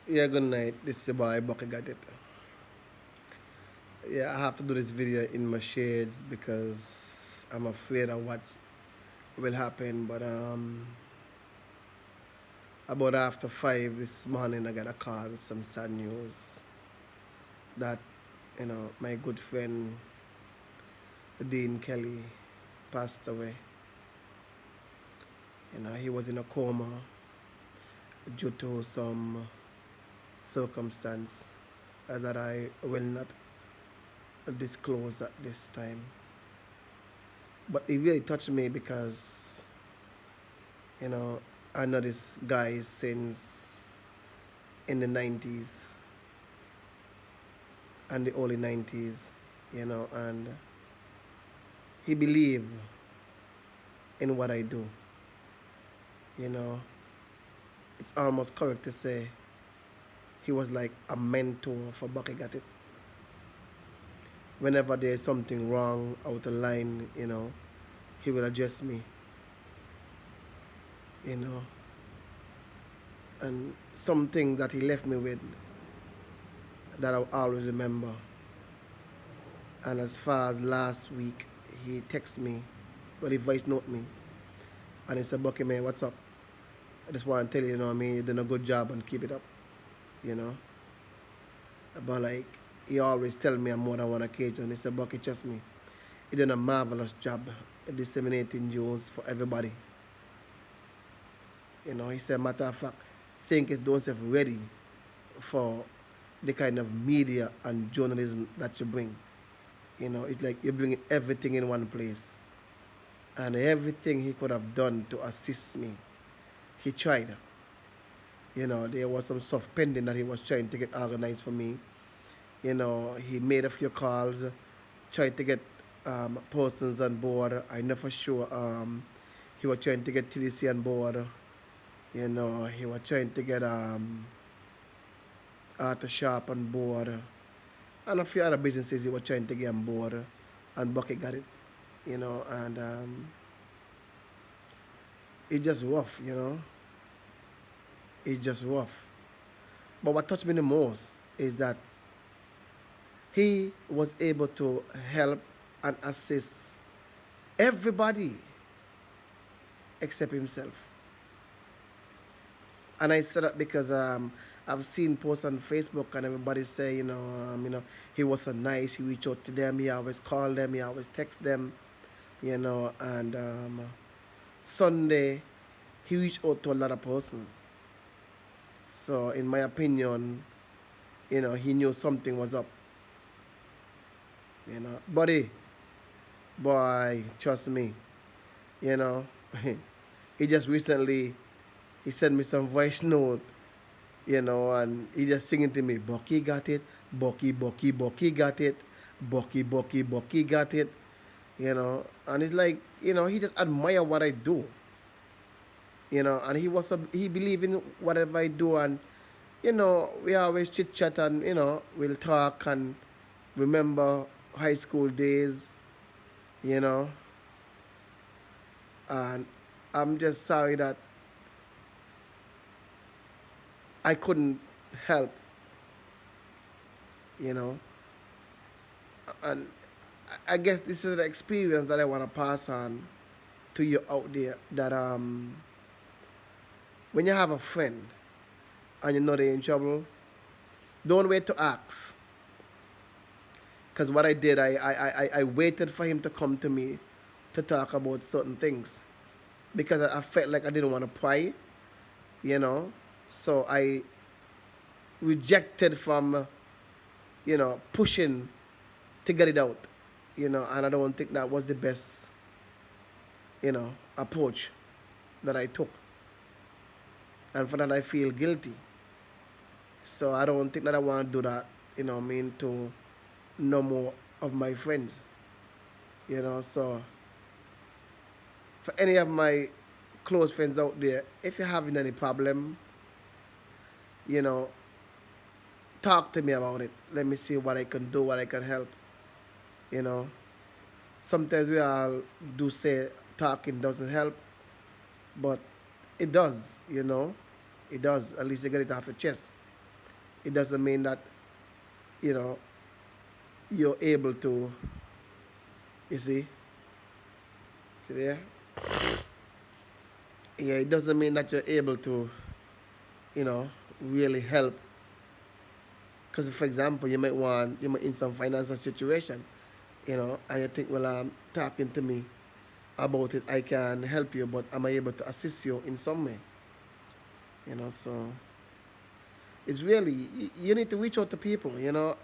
Yeah, good night. This is your boy Buckie Got It. Yeah, I have to do this video in my shades because I'm afraid of what will happen. But about after 5 this morning, I got a call with some sad news that my good friend Dean Kelly passed away. He was in a coma due to some circumstance that I will not disclose at this time. But it really touched me because you know I know this guy since in the 90s and the early 90s, and he believed in what I do. You know, it's almost correct to say he was like a mentor for Buckie Got It. Whenever there's something wrong out of line, he will address me, you know, and something that he left me with that I'll always remember. And as far as last week, he texted me, but he voice note me, and he said, "Bucky man, what's up? I just want to tell you, what I mean, you're doing a good job and keep it up, you know." But like he always tell me on more than one occasion, he said, "Bucky, trust me, you're doing a marvelous job disseminating news for everybody." He said, matter of fact, saying is don't self ready for the kind of media and journalism that you bring. It's like you're bringing everything in one place. And everything he could have done to assist me, he tried. There was some stuff pending that he was trying to get organized for me. He made a few calls, tried to get persons on board. I know for sure he was trying to get TDC on board. He was trying to get Arthur Sharp on board. And a few other businesses he was trying to get on board. And Bucky got it. And it's just rough. It's just rough. But what touched me the most is that he was able to help and assist everybody except himself. And I said that because I've seen posts on Facebook and everybody say, he was so nice. He reached out to them. He always called them. He always text them. And Sunday he reached out to a lot of persons. So in my opinion, he knew something was up. Buddy, boy, trust me. You know, he just recently he sent me some voice note, and he just singing to me, Bucky got it, Bucky got it, Bucky got it, and it's like, he just admire what I do, and he believe in whatever I do, and we always chit chat and we'll talk and remember high school days, you know, and I'm just sorry that I couldn't help, you know. And I guess this is the experience that I want to pass on to you out there. That when you have a friend and you know they're in trouble, don't wait to ask. Because what I did, I waited for him to come to me to talk about certain things. Because I felt like I didn't want to pry, you know. So I rejected from, pushing to get it out, and I don't think that was the best, approach that I took. And for that, I feel guilty. So I don't think that I want to do that, to no more of my friends, So for any of my close friends out there, if you're having any problem, you know, talk to me about it. Let me see what I can do, what I can help. You know, sometimes we all do say talking doesn't help, but it does. It does. At least you get it off your chest. it doesn't mean that, you know, you're able to, you see, yeah, yeah, it doesn't mean that you're able to, you know, really help. Because, for example, you might in some financial situation, you know, and you think, well, talking to me about it, I can help you, but am I able to assist you in some way? You know, so it's really, you need to reach out to people, you know,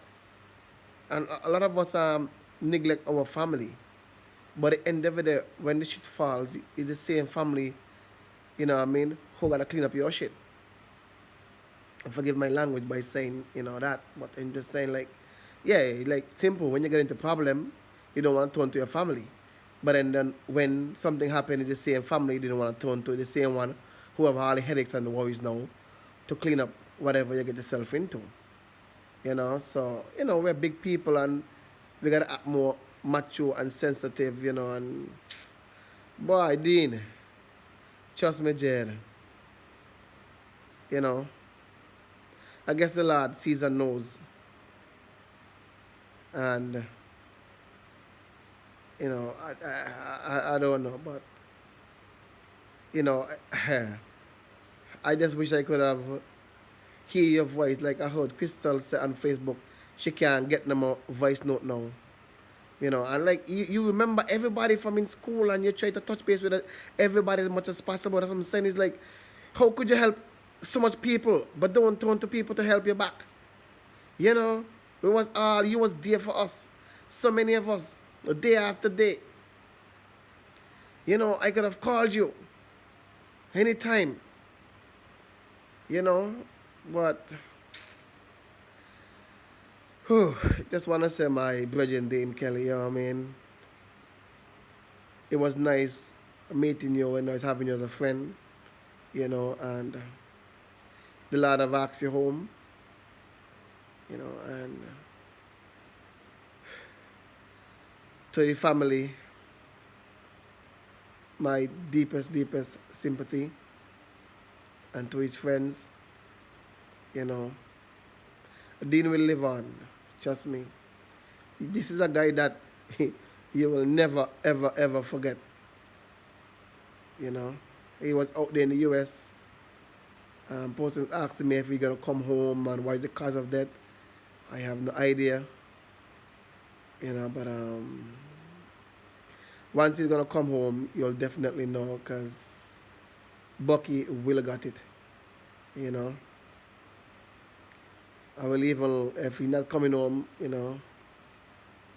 and a lot of us neglect our family. But at the end of the day, when the shit falls, it's the same family, you know what I mean, who gotta clean up your shit. And forgive my language by saying, you know, that, but I'm just saying, like, yeah, like, simple, when you get into problem, you don't want to turn to your family. But then when something happened in the same family, you didn't want to turn to the same one who have all the headaches and the worries now to clean up whatever you get yourself into. You know, so, you know, we're big people and we gotta act more macho and sensitive, you know, and boy, Dean, trust me, Jed, you know, I guess the Lord sees and knows, and you know, I don't know, but you know, I just wish I could have hear your voice like I heard Crystal say on Facebook. She can't get no more voice note now. You know, and like you remember everybody from in school and you try to touch base with everybody as much as possible. That's what I'm saying is like, how could you help so much people but don't turn to people to help you back? You know, it was all you was there for us. So many of us, day after day. You know, I could have called you anytime. You know, but whew, just wanna say my brother Dean Kelly, you know what I mean? It was nice meeting you and nice having you as a friend, you know, and the Lord have asked you home, you know, and to the family, my deepest sympathy, and to his friends, you know, Dean will live on, trust me. This is a guy that you will never, ever forget, you know. He was out there in the US. Persons asking me if he's gonna come home and what is the cause of death. I have no idea, you know, but once he's gonna come home, you'll definitely know because Bucky will got it, you know. I will even, if he's not coming home, you know,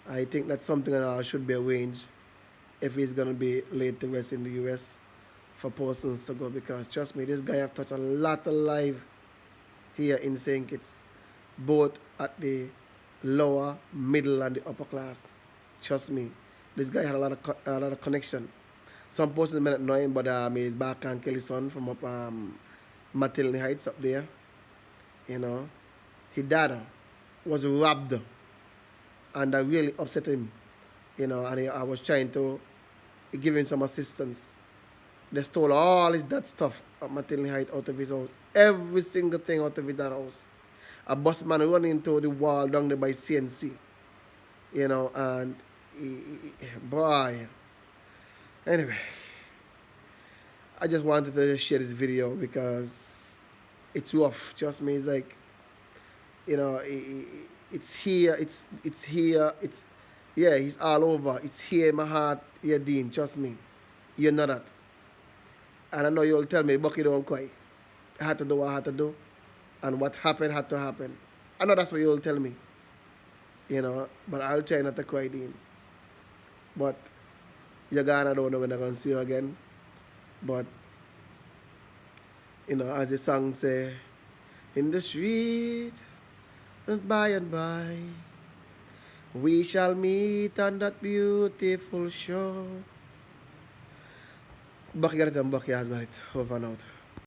I think that's something that should be arranged if he's gonna be laid to rest in the US for persons to go because trust me, this guy have touched a lot of life here in St. Kitts, both at the lower, middle, and the upper class. Trust me, this guy had a lot of connection. Some persons may not know him, but he's back and Kelly's son from up Matilda Heights up there. You know, his dad was robbed, and that really upset him. You know, and I was trying to give him some assistance. They stole all his that stuff at Matilda Heights out of his house, every single thing out of his that house. A busman run into the wall down there by CNC, you know, and boy. Anyway, I just wanted to just share this video because it's rough. Trust me, it's like, you know, it's here, it's here, it's yeah, it's all over. It's here in my heart. Yeah, Dean, trust me, you know that. And I know you'll tell me, Bucky don't cry. I had to do what I had to do, and what happened had to happen. I know that's what you'll tell me, you know, but I'll try not to cry, Dean. But you're gone, I don't know when I'm going to see you again. But, you know, as the song say, in the street, and by, we shall meet on that beautiful shore. Buckie Got It and Buckie has got it. Over and out.